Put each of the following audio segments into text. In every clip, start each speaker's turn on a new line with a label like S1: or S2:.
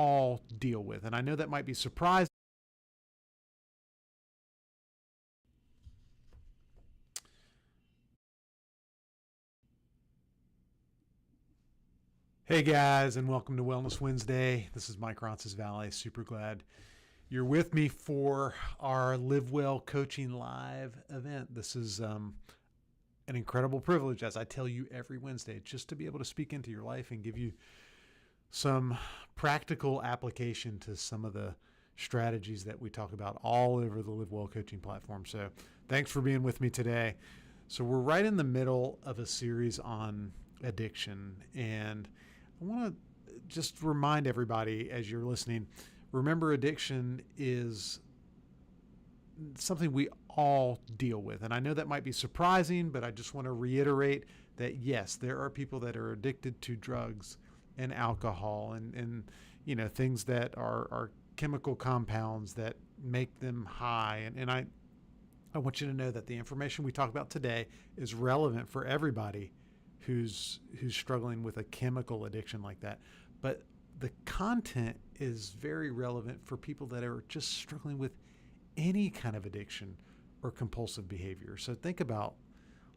S1: all deal with. And I know that might be surprising. Hey guys, and welcome to Wellness Wednesday. This is Mike Ronsisvalle. Super glad you're with me for our Live Well Coaching Live event. This is an incredible privilege, as I tell you every Wednesday, just to be able to speak into your life and give you some practical application to some of the strategies that we talk about all over the Live Well Coaching platform. So thanks for being with me today. So we're right in the middle of a series on addiction, and I want to just remind everybody as you're listening, remember, addiction is something we all deal with. And I know that might be surprising, but I just want to reiterate that yes, there are people that are addicted to drugs and alcohol and things that are chemical compounds that make them high. And I want you to know that the information we talk about today is relevant for everybody who's struggling with a chemical addiction like that. But the content is very relevant for people that are just struggling with any kind of addiction or compulsive behavior. So think about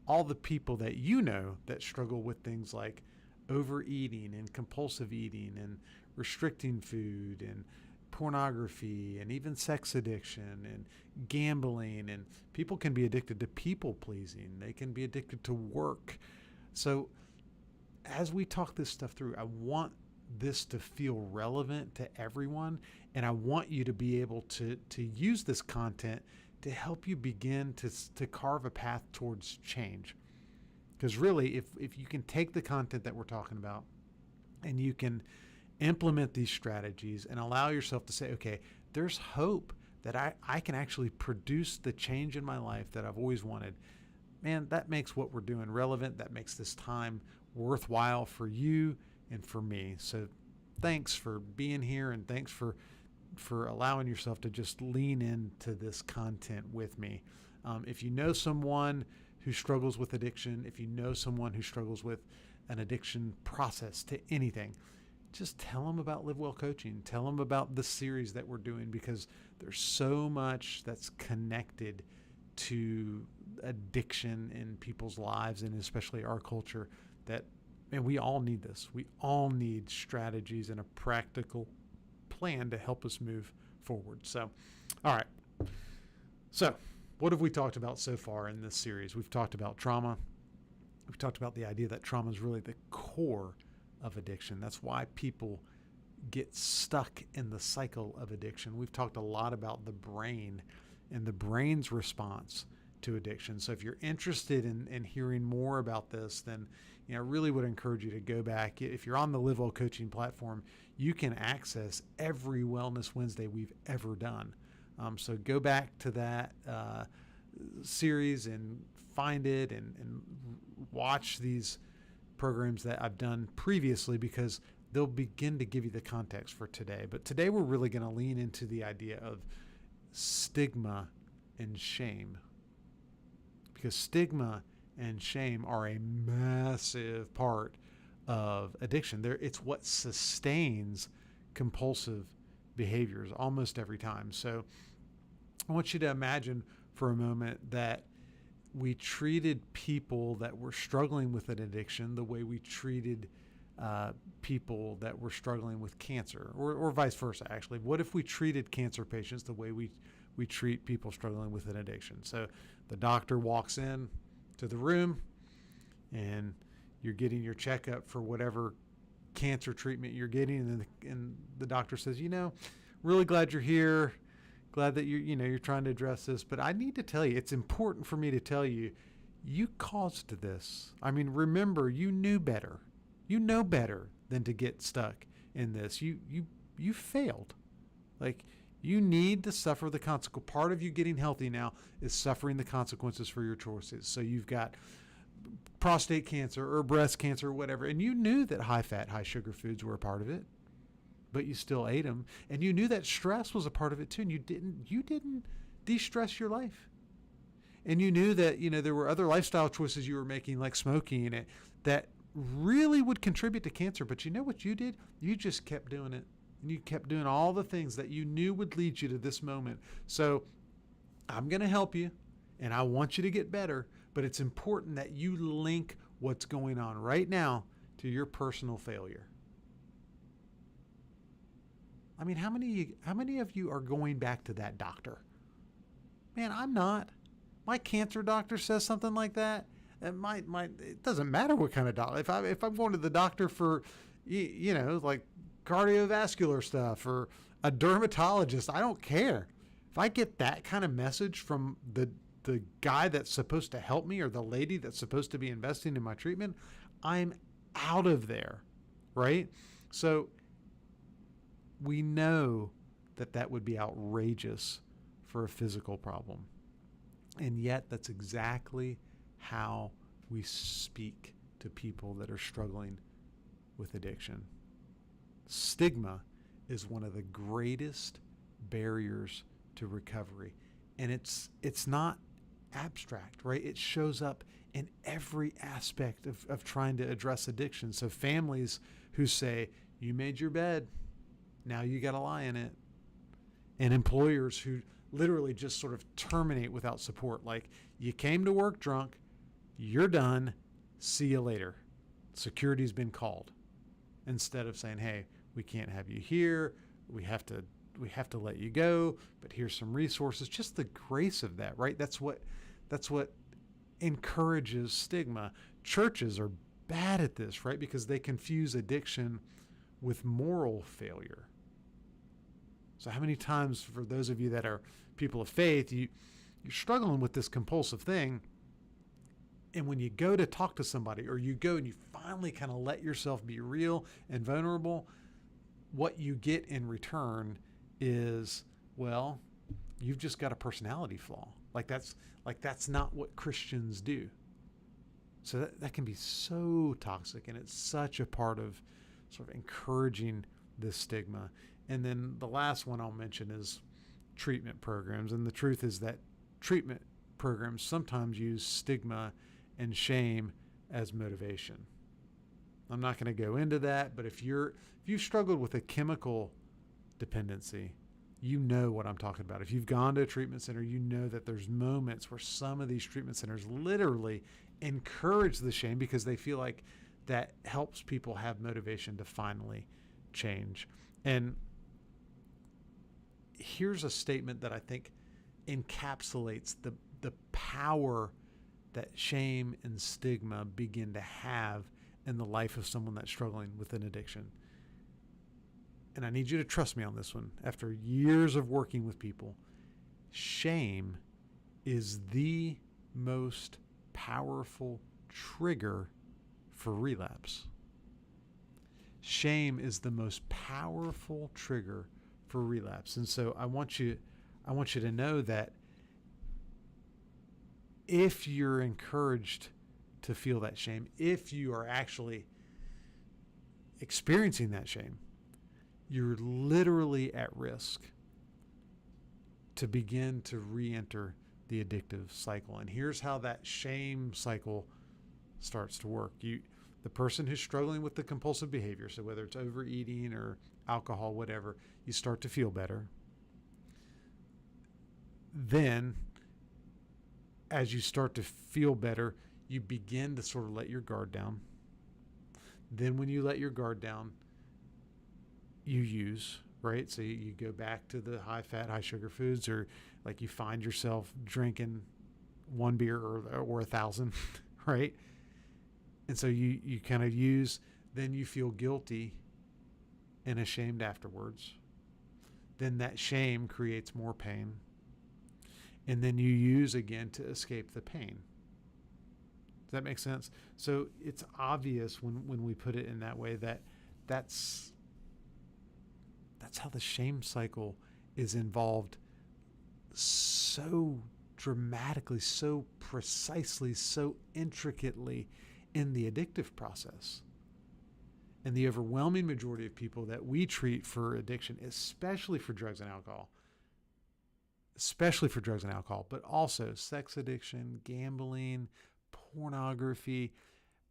S1: all the people that you know that struggle with things like overeating and compulsive eating and restricting food and pornography and even sex addiction and gambling. And people can be addicted to people pleasing. They can be addicted to work. So as we talk this stuff through, I want this to feel relevant to everyone, and I want you to be able to use this content to help you begin to carve a path towards change. Because really, if you can take the content that we're talking about and you can implement these strategies and allow yourself to say, okay, there's hope that I can actually produce the change in my life that I've always wanted. Man, that makes what we're doing relevant. That makes this time worthwhile for you and for me. So thanks for being here, and thanks for allowing yourself to just lean into this content with me. If you know someone who struggles with addiction, if you know someone who struggles with an addiction process to anything, just tell them about Live Well Coaching. Tell them about the series that we're doing, because there's so much that's connected to addiction in people's lives, and especially our culture, that, and we all need this. We all need strategies and a practical plan to help us move forward. So, all right. So what have we talked about so far in this series? We've talked about trauma. We've talked about the idea that trauma is really the core of addiction. That's why people get stuck in the cycle of addiction. We've talked a lot about the brain and the brain's response to addiction. So if you're interested in hearing more about this, then I really would encourage you to go back. If you're on the Live Well Coaching platform, you can access every Wellness Wednesday we've ever done. So go back to that series and find it and watch these programs that I've done previously, because they'll begin to give you the context for today. But today we're really going to lean into the idea of stigma and shame, because stigma and shame are a massive part of addiction. It's what sustains compulsive behaviors almost every time. So I want you to imagine for a moment that we treated people that were struggling with an addiction the way we treated people that were struggling with cancer, or vice versa, actually. What if we treated cancer patients the way we treat people struggling with an addiction? So the doctor walks in to the room and you're getting your checkup for whatever cancer treatment you're getting, and the doctor says, really glad you're here. Glad that you're trying to address this, but I need to tell you, it's important for me to tell you, you caused this. I mean, remember, you knew better. You know better than to get stuck in this. You failed. Like, you need to suffer the consequence. Part of you getting healthy now is suffering the consequences for your choices. So you've got prostate cancer or breast cancer or whatever, and you knew that high fat, high sugar foods were a part of it, but you still ate them, and you knew that stress was a part of it too, and you didn't de-stress your life. And you knew that there were other lifestyle choices you were making, like smoking, that really would contribute to cancer. But you know what you did? You just kept doing it And you kept doing all the things that you knew would lead you to this moment. So I'm going to help you and I want you to get better, but it's important that you link what's going on right now to your personal failure. I mean, how many of you are going back to that doctor? Man, I'm not. My cancer doctor says something like that. And it doesn't matter what kind of doctor. If I'm going to the doctor for, like cardiovascular stuff or a dermatologist, I don't care. If I get that kind of message from the guy that's supposed to help me or the lady that's supposed to be investing in my treatment, I'm out of there, right? So we know that would be outrageous for a physical problem. And yet that's exactly how we speak to people that are struggling with addiction. Stigma is one of the greatest barriers to recovery. And it's not abstract, right? It shows up in every aspect of trying to address addiction. So families who say, you made your bed, now you got to lie in it. And employers who literally just sort of terminate without support. Like, you came to work drunk, you're done, see you later. Security's been called. Instead of saying, hey, we can't have you here, we have to let you go, but here's some resources. Just the grace of that, right? That's what encourages stigma. Churches are bad at this, right? Because they confuse addiction with moral failure. So how many times, for those of you that are people of faith, you're struggling with this compulsive thing, and when you go to talk to somebody, or you go and you finally kind of let yourself be real and vulnerable, what you get in return is, well, you've just got a personality flaw. Like that's not what Christians do. So that can be so toxic, and it's such a part of sort of encouraging this stigma. And then the last one I'll mention is treatment programs. And the truth is that treatment programs sometimes use stigma and shame as motivation. I'm not going to go into that, but if you've struggled with a chemical dependency, you know what I'm talking about. If you've gone to a treatment center, you know that there's moments where some of these treatment centers literally encourage the shame because they feel like that helps people have motivation to finally change. And here's a statement that I think encapsulates the power that shame and stigma begin to have in the life of someone that's struggling with an addiction. And I need you to trust me on this one. After years of working with people, shame is the most powerful trigger for relapse. Shame is the most powerful trigger for relapse. And so I want you to know that if you're encouraged to feel that shame, if you are actually experiencing that shame, you're literally at risk to begin to re-enter the addictive cycle. And here's how that shame cycle starts to work. The person who's struggling with the compulsive behavior, so whether it's overeating or alcohol, whatever, you start to feel better. Then, as you start to feel better, you begin to sort of let your guard down. Then when you let your guard down, you use, right? So you go back to the high fat, high sugar foods, or like you find yourself drinking one beer or 1,000, right? And so you kind of use, then you feel guilty and ashamed afterwards. Then that shame creates more pain. And then you use again to escape the pain. Does that make sense? So it's obvious when we put it in that way that's how the shame cycle is involved so dramatically, so precisely, so intricately in the addictive process. And the overwhelming majority of people that we treat for addiction, especially for drugs and alcohol, but also sex addiction, gambling, pornography.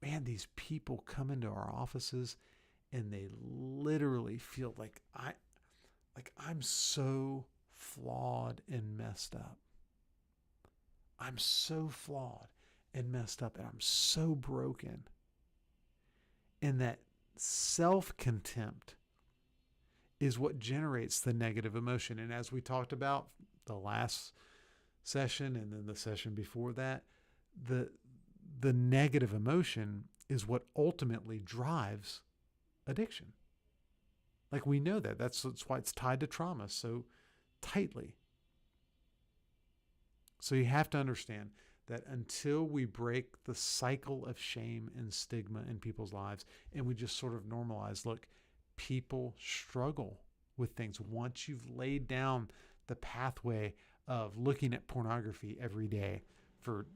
S1: Man, these people come into our offices and they literally feel like I'm so flawed and messed up. I'm so flawed and messed up, and I'm so broken. And that self-contempt is what generates the negative emotion. And as we talked about the last session and then the session before that, the negative emotion is what ultimately drives addiction. Like, we know that. That's why it's tied to trauma so tightly. So you have to understand that until we break the cycle of shame and stigma in people's lives, and we just sort of normalize, look, people struggle with things. Once you've laid down the pathway of looking at pornography every day for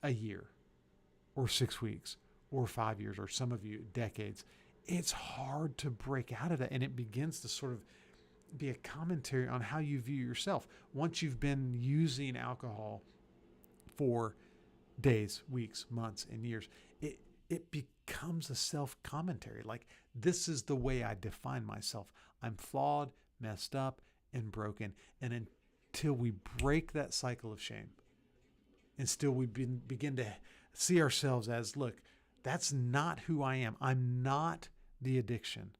S1: a year or 6 weeks or 5 years, or some of you decades, it's hard to break out of that. And it begins to sort of be a commentary on how you view yourself. Once you've been using alcohol for days, weeks, months, and years, it becomes a self-commentary. Like, this is the way I define myself. I'm flawed, messed up, and broken. And until we break that cycle of shame, and still we begin to see ourselves as, look, that's not who I am. I'm not the addiction.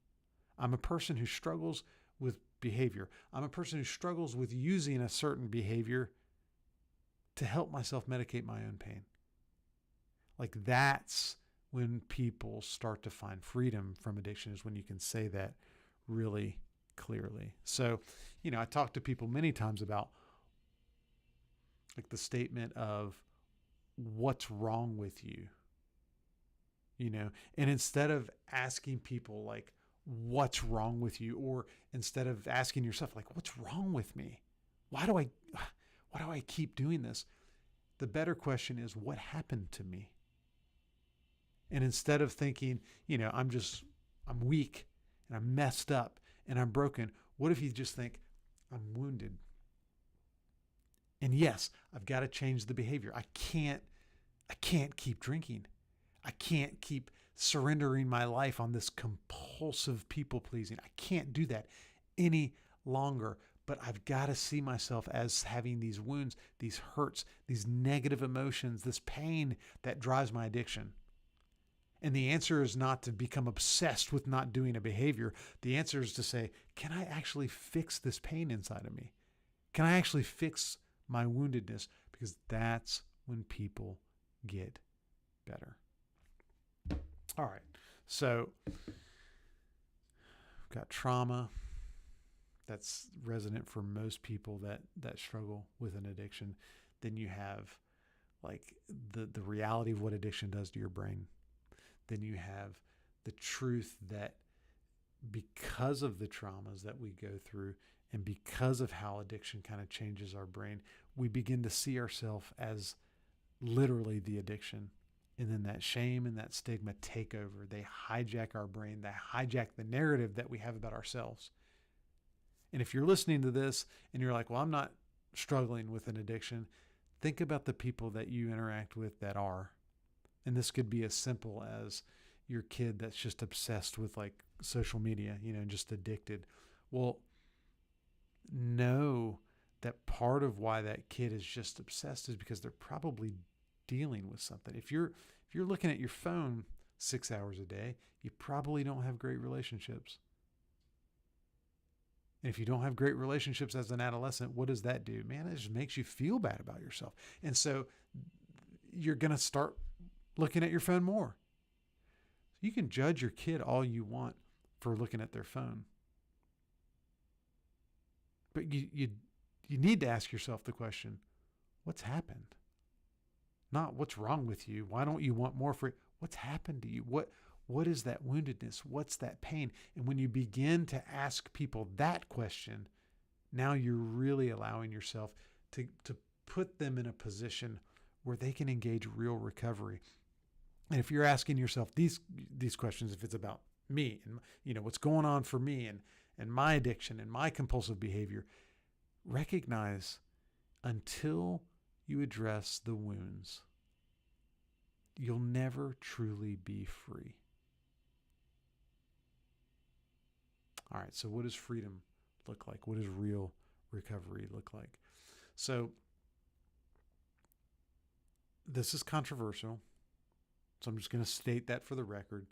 S1: I'm a person who struggles with behavior. I'm a person who struggles with using a certain behavior to help myself medicate my own pain. Like, that's when people start to find freedom from addiction, is when you can say that really clearly. So, I talk to people many times about like the statement of, what's wrong with you? And instead of asking people like, what's wrong with you? Or instead of asking yourself like, what's wrong with me? Why do I keep doing this? The better question is, what happened to me? And instead of thinking, I'm weak and I'm messed up and I'm broken, what if you just think, I'm wounded? And yes, I've got to change the behavior. I can't keep drinking. I can't keep surrendering my life on this compulsive people pleasing. I can't do that any longer. But I've got to see myself as having these wounds, these hurts, these negative emotions, this pain that drives my addiction. And the answer is not to become obsessed with not doing a behavior. The answer is to say, can I actually fix this pain inside of me? Can I actually fix my woundedness? Because that's when people get better. All right. So we've got trauma. That's resonant for most people that struggle with an addiction. Then you have like the reality of what addiction does to your brain. Then you have the truth that because of the traumas that we go through and because of how addiction kind of changes our brain, we begin to see ourselves as literally the addiction. And then that shame and that stigma take over. They hijack our brain. They hijack the narrative that we have about ourselves. And if you're listening to this and you're like, well, I'm not struggling with an addiction, think about the people that you interact with that are. And this could be as simple as your kid that's just obsessed with like social media, just addicted. Well, know that part of why that kid is just obsessed is because they're probably dealing with something. If you're looking at your phone 6 hours a day, you probably don't have great relationships. And if you don't have great relationships as an adolescent, what does that do? Man, it just makes you feel bad about yourself. And so you're going to start looking at your phone more. You can judge your kid all you want for looking at their phone. But you need to ask yourself the question, what's happened? Not what's wrong with you. Why don't you want more for it? What's happened to you? What is that woundedness? What's that pain? And when you begin to ask people that question, now you're really allowing yourself to put them in a position where they can engage real recovery. And if you're asking yourself these questions, if it's about me and what's going on for me and my addiction and my compulsive behavior, recognize until you address the wounds, you'll never truly be free. All right, so what does freedom look like? What does real recovery look like? So this is controversial, so I'm just going to state that for the record.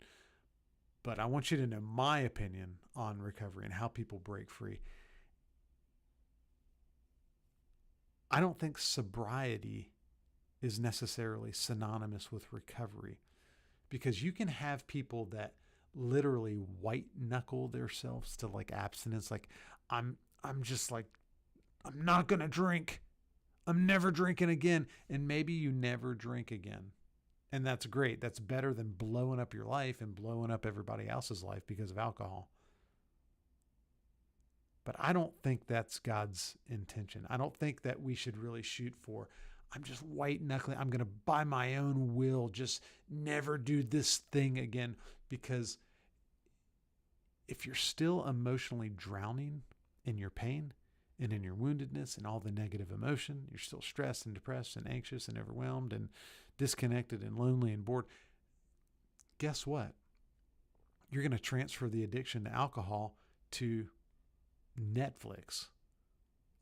S1: But I want you to know my opinion on recovery and how people break free. I don't think sobriety is necessarily synonymous with recovery, because you can have people that literally white knuckle themselves to like abstinence. Like, I'm just like, I'm not going to drink. I'm never drinking again. And maybe you never drink again. And that's great. That's better than blowing up your life and blowing up everybody else's life because of alcohol. But I don't think that's God's intention. I don't think that we should really shoot for, I'm just white knuckling. I'm going to, by my own will, just never do this thing again. Because if you're still emotionally drowning in your pain and in your woundedness and all the negative emotion, you're still stressed and depressed and anxious and overwhelmed and disconnected and lonely and bored, guess what? You're going to transfer the addiction to alcohol to Netflix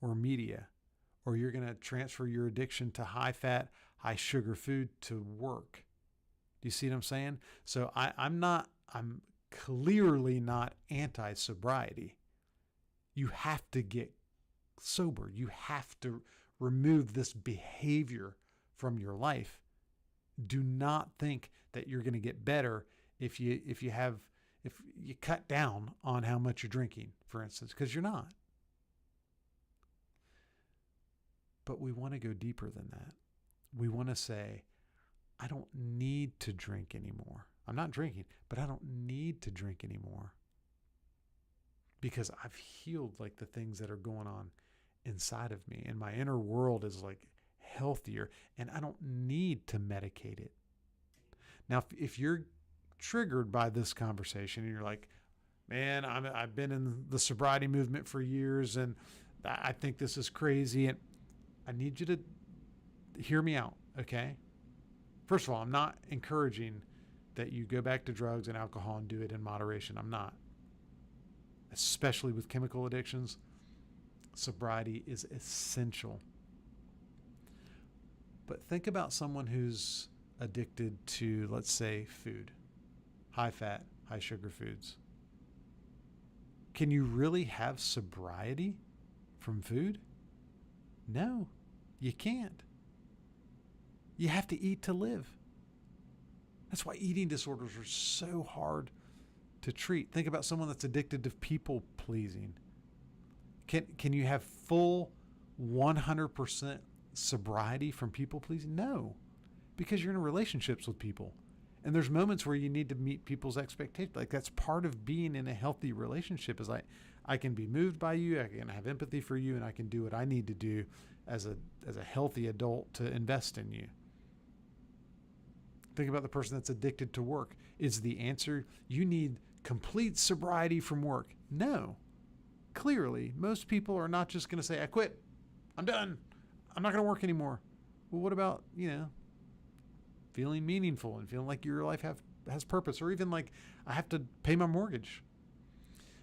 S1: or media, or you're going to transfer your addiction to high fat, high sugar food to work. Do you see what I'm saying? So I'm clearly not anti-sobriety. You have to get sober. You have to remove this behavior from your life. Do not think that you're going to get better if you cut down on how much you're drinking, for instance, because you're not. But we want to go deeper than that. We want to say, I don't need to drink anymore. I'm not drinking, but I don't need to drink anymore, because I've healed like the things that are going on inside of me, and my inner world is like healthier, and I don't need to medicate it. Now, if you're triggered by this conversation and you're like, man, I've been in the sobriety movement for years and I think this is crazy, and I need you to hear me out, okay? First of all, I'm not encouraging that you go back to drugs and alcohol and do it in moderation. I'm not. Especially with chemical addictions, sobriety is essential. But think about someone who's addicted to, let's say, food, high fat, high sugar foods. Can you really have sobriety from food? No, you can't. You have to eat to live. That's why eating disorders are so hard to treat. Think about someone that's addicted to people pleasing. Can you have full 100% sobriety from people pleasing? No, because you're in relationships with people. And there's moments where you need to meet people's expectations. Like, that's part of being in a healthy relationship, is like, I can be moved by you, I can have empathy for you, and I can do what I need to do as a healthy adult to invest in you. Think about the person that's addicted to work. Is the answer, you need complete sobriety from work? No. Clearly, most people are not just going to say, I quit. I'm done. I'm not going to work anymore. Well, what about, feeling meaningful and feeling like your life has purpose, or even like, I have to pay my mortgage?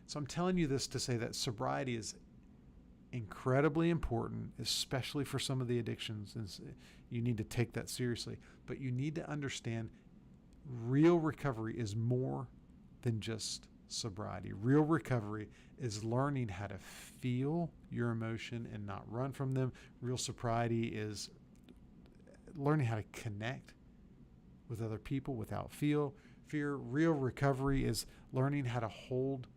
S1: So I'm telling you this to say that sobriety is incredibly important, especially for some of the addictions. And you need to take that seriously. But you need to understand, real recovery is more than just sobriety. Real recovery is learning how to feel your emotion and not run from them. Real sobriety is learning how to connect with other people without fear. Real recovery is learning how to hold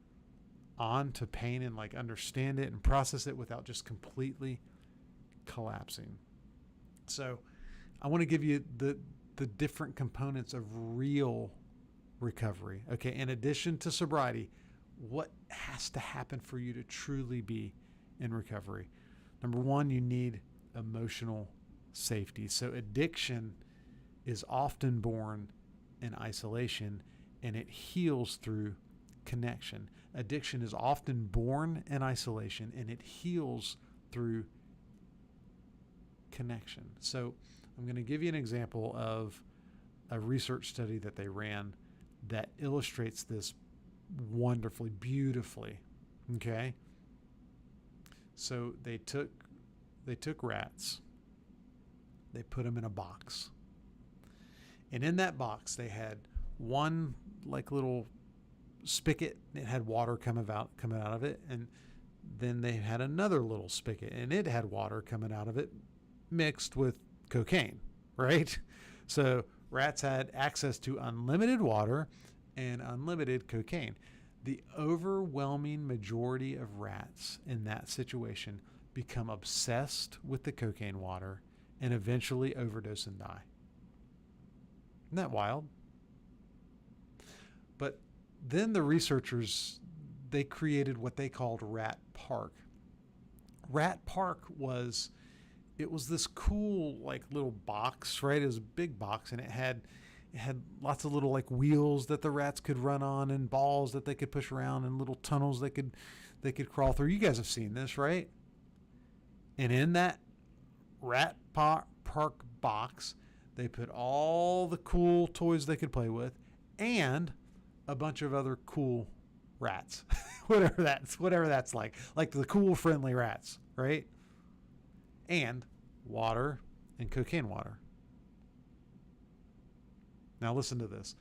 S1: on to pain and like understand it and process it without just completely collapsing. So I want to give you the different components of real recovery. Okay, in addition to sobriety, what has to happen for you to truly be in recovery? Number one, you need emotional safety. So addiction is often born in isolation, and it heals through connection. Addiction is often born in isolation, and it heals through connection. So I'm going to give you an example of a research study that they ran that illustrates this wonderfully, beautifully. Okay. So they took rats, they put them in a box, and in that box they had one like little spigot. It had water coming out of it, and then they had another little spigot, and it had water coming out of it mixed with cocaine, right? So rats had access to unlimited water and unlimited cocaine. The overwhelming majority of rats in that situation become obsessed with the cocaine water and eventually overdose and die. Isn't that wild? But then the researchers, they created what they called Rat Park. Rat Park was this cool like little box, right? It was a big box, and it had lots of little like wheels that the rats could run on, and balls that they could push around, and little tunnels they could crawl through. You guys have seen this, right? And in that Rat Park box, they put all the cool toys they could play with and a bunch of other cool rats. whatever that's like the cool friendly rats, right? And water and cocaine water. Now listen to this.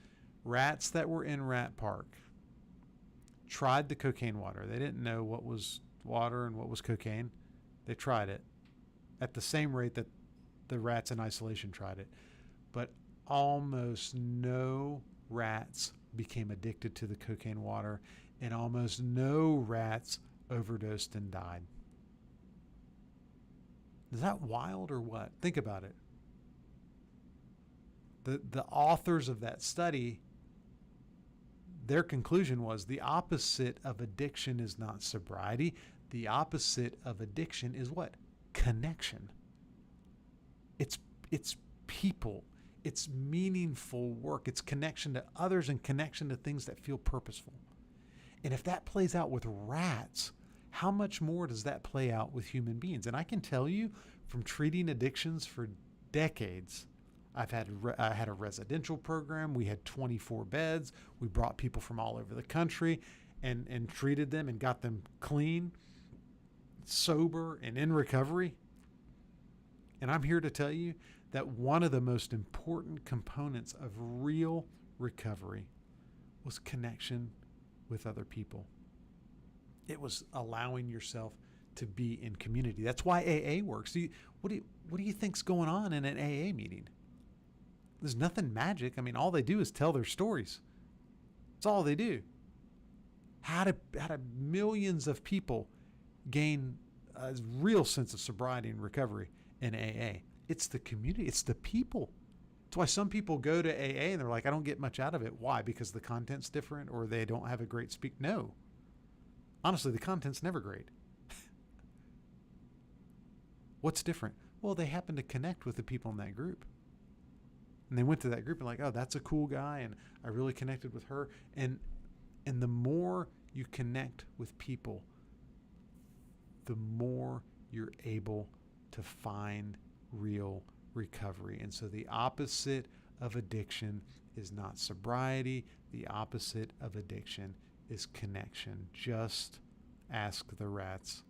S1: Rats that were in Rat Park tried the cocaine water. They didn't know what was water and what was cocaine. They tried it at the same rate that the rats in isolation tried it. But almost no rats became addicted to the cocaine water, and almost no rats overdosed and died. Is that wild or what? Think about it. The authors of that study, their conclusion was the opposite of addiction is not sobriety. The opposite of addiction is what? Connection. It's people. It's meaningful work. It's connection to others and connection to things that feel purposeful. And if that plays out with rats, how much more does that play out with human beings? And I can tell you from treating addictions for decades, I had a residential program. We had 24 beds. We brought people from all over the country and treated them and got them clean, sober, and in recovery. And I'm here to tell you that one of the most important components of real recovery was connection with other people. It was allowing yourself to be in community. That's why AA works. What do you think's going on in an AA meeting? There's nothing magic. I mean, all they do is tell their stories. That's all they do. How do millions of people gain a real sense of sobriety and recovery in AA? It's the community. It's the people. That's why some people go to AA and they're like, I don't get much out of it. Why? Because the content's different or they don't have a great speak. No. Honestly, the content's never great. What's different? Well, they happen to connect with the people in that group. And they went to that group and like, oh, that's a cool guy, and I really connected with her. And the more you connect with people, the more you're able to find real recovery. And so the opposite of addiction is not sobriety. The opposite of addiction is connection. Just ask the rats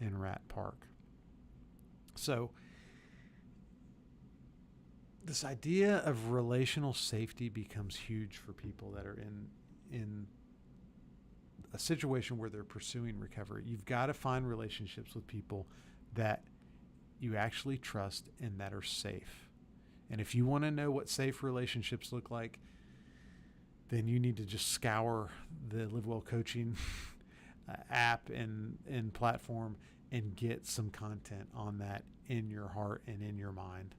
S1: in Rat Park. So this idea of relational safety becomes huge for people that are in a situation where they're pursuing recovery. You've got to find relationships with people that you actually trust and that are safe. And if you want to know what safe relationships look like, then you need to just scour the Live Well Coaching app and platform and get some content on that in your heart and in your mind.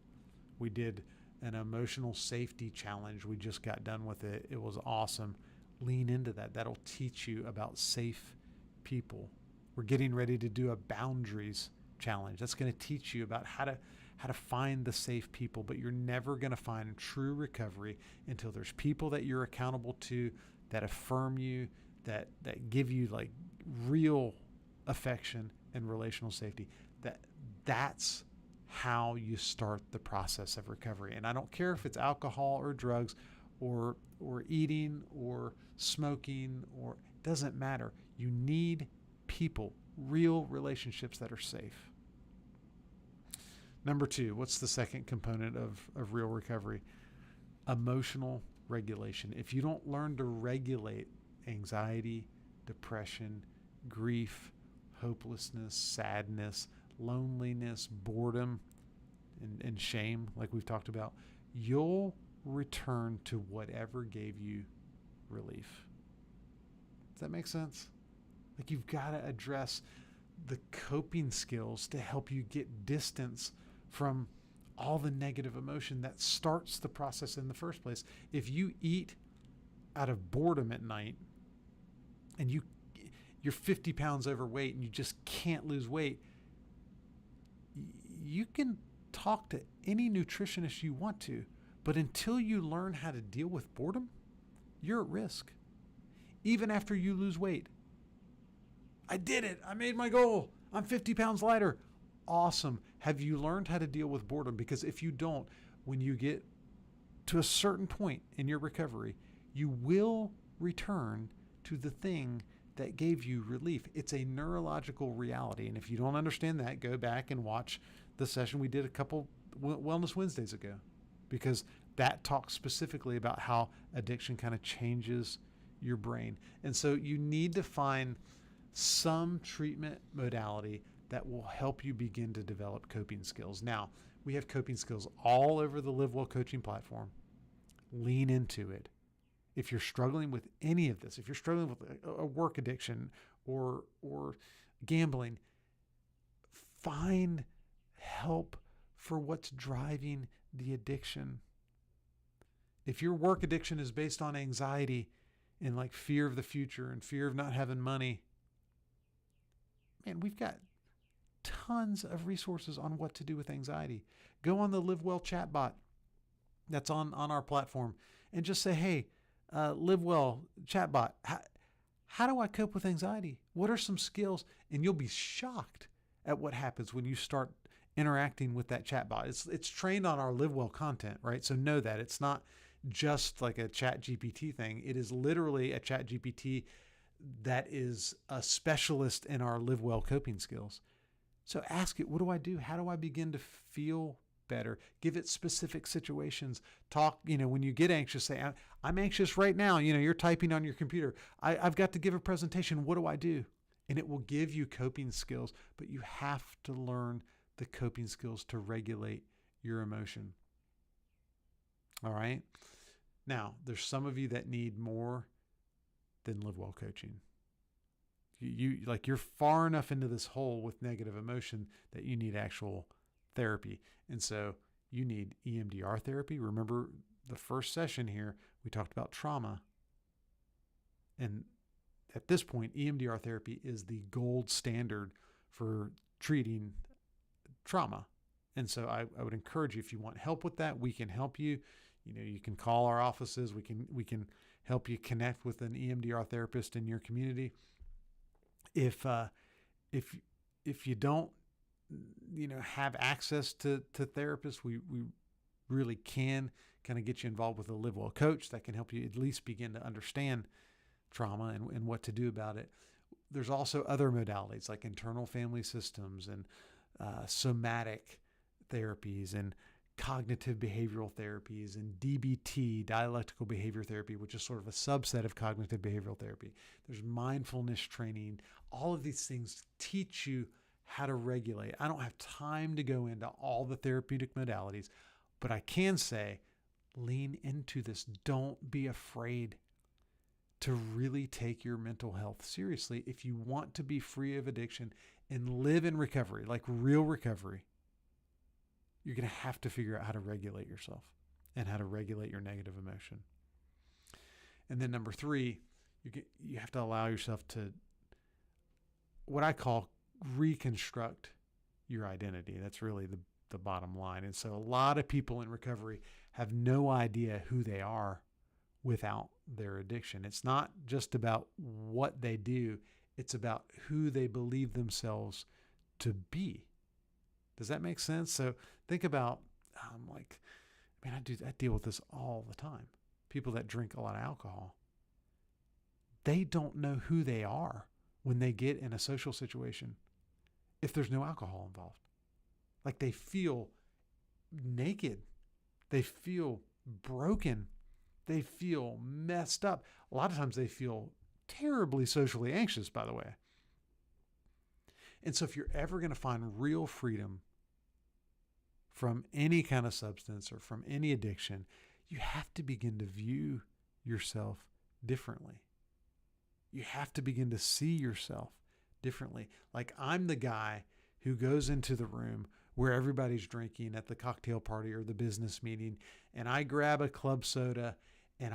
S1: We did an emotional safety challenge. We just got done with it. It was awesome. Lean into that. That'll teach you about safe people. We're getting ready to do a boundaries challenge. That's going to teach you about how to find the safe people, but you're never going to find true recovery until there's people that you're accountable to, that affirm you, that give you like real affection and relational safety. That's how you start the process of recovery. And I don't care if it's alcohol or drugs or eating or smoking, or it doesn't matter. You need people, real relationships that are safe. Number two, what's the second component of real recovery? Emotional regulation. If you don't learn to regulate anxiety, depression, grief, hopelessness, sadness, loneliness, boredom, and shame, like we've talked about, you'll return to whatever gave you relief. Does that make sense? Like, you've got to address the coping skills to help you get distance from all the negative emotion that starts the process in the first place. If you eat out of boredom at night and you're 50 pounds overweight and you just can't lose weight, you can talk to any nutritionist you want to, but until you learn how to deal with boredom, you're at risk. Even after you lose weight. I did it. I made my goal. I'm 50 pounds lighter. Awesome. Have you learned how to deal with boredom? Because if you don't, when you get to a certain point in your recovery, you will return to the thing that gave you relief. It's a neurological reality. And if you don't understand that, go back and watch the session we did a couple Wellness Wednesdays ago, because that talks specifically about how addiction kind of changes your brain. And so you need to find some treatment modality that will help you begin to develop coping skills. Now, we have coping skills all over the Live Well coaching platform. Lean into it. If you're struggling with any of this, if you're struggling with a work addiction or gambling, find help for what's driving the addiction. If your work addiction is based on anxiety and like fear of the future and fear of not having money, man, we've got tons of resources on what to do with anxiety. Go on the Live Well chatbot that's on our platform and just say, hey, Live Well chatbot, how do I cope with anxiety? What are some skills? And you'll be shocked at what happens when you start interacting with that chatbot. It's trained on our Live Well content, right? So know that it's not just like a chat GPT thing. It is literally a chat GPT that is a specialist in our Live Well coping skills. So ask it, what do I do? How do I begin to feel better? Give it specific situations. Talk, when you get anxious, say, I'm anxious right now. You're typing on your computer. I've got to give a presentation. What do I do? And it will give you coping skills, but you have to learn the coping skills to regulate your emotion. All right. Now, there's some of you that need more than Live Well coaching. You're far enough into this hole with negative emotion that you need actual therapy. And so you need EMDR therapy. Remember the first session here, we talked about trauma. And at this point, EMDR therapy is the gold standard for treating trauma. And so I would encourage you, if you want help with that, we can help you. You can call our offices. We can help you connect with an EMDR therapist in your community. If you don't, have access to therapists, we really can kind of get you involved with a Live Well coach that can help you at least begin to understand trauma and what to do about it. There's also other modalities like internal family systems and somatic therapies and cognitive behavioral therapies and DBT, dialectical behavior therapy, which is sort of a subset of cognitive behavioral therapy. There's mindfulness training. All of these things teach you how to regulate. I don't have time to go into all the therapeutic modalities, but I can say, lean into this. Don't be afraid to really take your mental health seriously. If you want to be free of addiction and live in recovery, like real recovery, you're going to have to figure out how to regulate yourself and how to regulate your negative emotion. And then number 3, you have to allow yourself to, what I call, reconstruct your identity. That's really the bottom line. And so a lot of people in recovery have no idea who they are without their addiction. It's not just about what they do. It's about who they believe themselves to be. Does that make sense? So think about, I deal with this all the time. people that drink a lot of alcohol, they don't know who they are when they get in a social situation if there's no alcohol involved. Like they feel naked. They feel broken. They feel messed up. A lot of times they feel terribly socially anxious, by the way. And so if you're ever going to find real freedom from any kind of substance or from any addiction, you have to begin to view yourself differently. You have to begin to see yourself differently. Like I'm the guy who goes into the room where everybody's drinking at the cocktail party or the business meeting, and I grab a club soda, and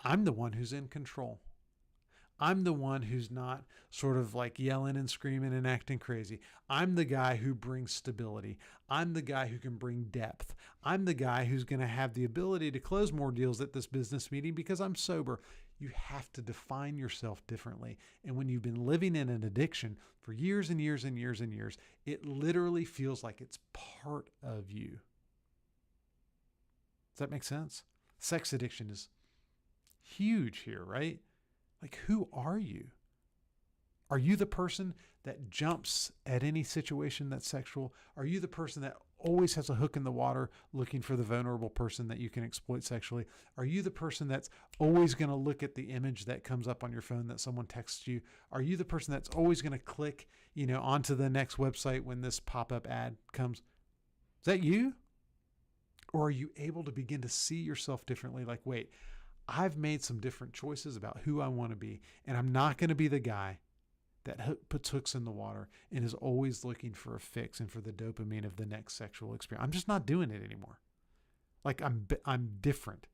S1: I'm the one who's in control. I'm the one who's not sort of like yelling and screaming and acting crazy. I'm the guy who brings stability. I'm the guy who can bring depth. I'm the guy who's going to have the ability to close more deals at this business meeting because I'm sober. You have to define yourself differently. And when you've been living in an addiction for years and years and years and years, it literally feels like it's part of you. Does that make sense? Sex addiction is huge here, right? Like, who are you? Are you the person that jumps at any situation that's sexual? Are you the person that always has a hook in the water looking for the vulnerable person that you can exploit sexually? Are you the person that's always going to look at the image that comes up on your phone that someone texts you? Are you the person that's always going to click, onto the next website when this pop-up ad comes? Is that you? Or are you able to begin to see yourself differently? Like, wait, I've made some different choices about who I want to be, and I'm not going to be the guy that puts hooks in the water and is always looking for a fix and for the dopamine of the next sexual experience. I'm just not doing it anymore. Like I'm different.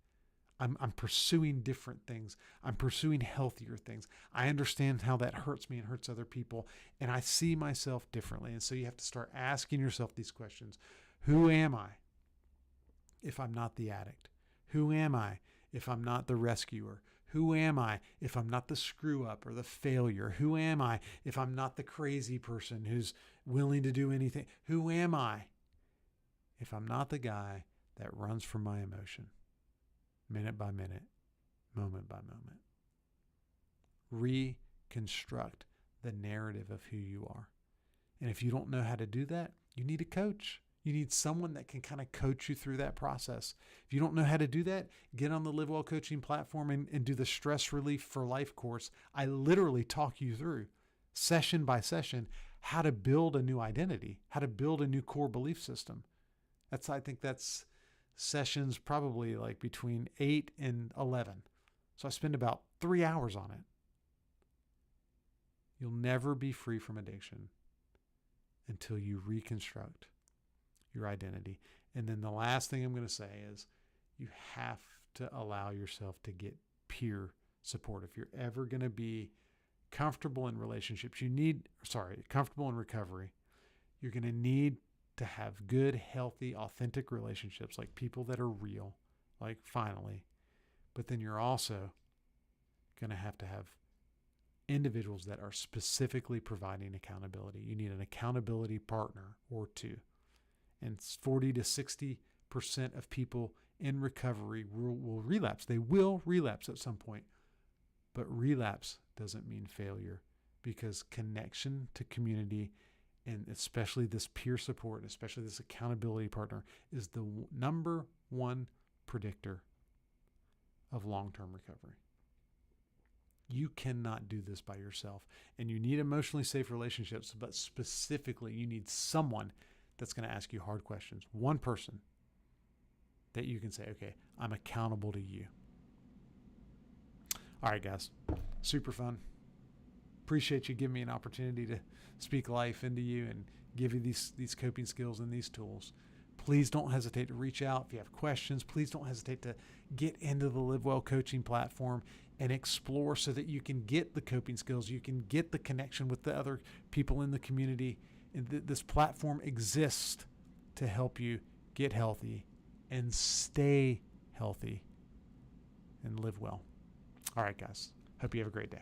S1: I'm pursuing different things. I'm pursuing healthier things. I understand how that hurts me and hurts other people, and I see myself differently. And so you have to start asking yourself these questions. Who am I if I'm not the addict? Who am I if I'm not the rescuer? Who am I if I'm not the screw up or the failure? Who am I if I'm not the crazy person who's willing to do anything? Who am I if I'm not the guy that runs from my emotion, minute by minute, moment by moment? Reconstruct the narrative of who you are. And if you don't know how to do that, you need a coach. You need someone that can kind of coach you through that process. If you don't know how to do that, get on the Live Well Coaching platform and do the Stress Relief for Life course. I literally talk you through, session by session, how to build a new identity, how to build a new core belief system. I think that's sessions probably like between 8 and 11. So I spend about 3 hours on it. You'll never be free from addiction until you reconstruct your identity. And then the last thing I'm going to say is you have to allow yourself to get peer support. If you're ever going to be comfortable in relationships, comfortable in recovery, you're going to need to have good, healthy, authentic relationships, like people that are real, like finally. But then you're also going to have individuals that are specifically providing accountability. You need an accountability partner or two. And 40 to 60% of people in recovery will relapse. They will relapse at some point. But relapse doesn't mean failure, because connection to community, and especially this peer support, especially this accountability partner, is the number one predictor of long-term recovery. You cannot do this by yourself. And you need emotionally safe relationships, but specifically you need someone that's going to ask you hard questions. One person that you can say, okay, I'm accountable to you. All right, guys, super fun. Appreciate you giving me an opportunity to speak life into you and give you these coping skills and these tools. Please don't hesitate to reach out. If you have questions, please don't hesitate to get into the Live Well coaching platform and explore so that you can get the coping skills. You can get the connection with the other people in the community. And this platform exists to help you get healthy and stay healthy and live well. All right, guys. Hope you have a great day.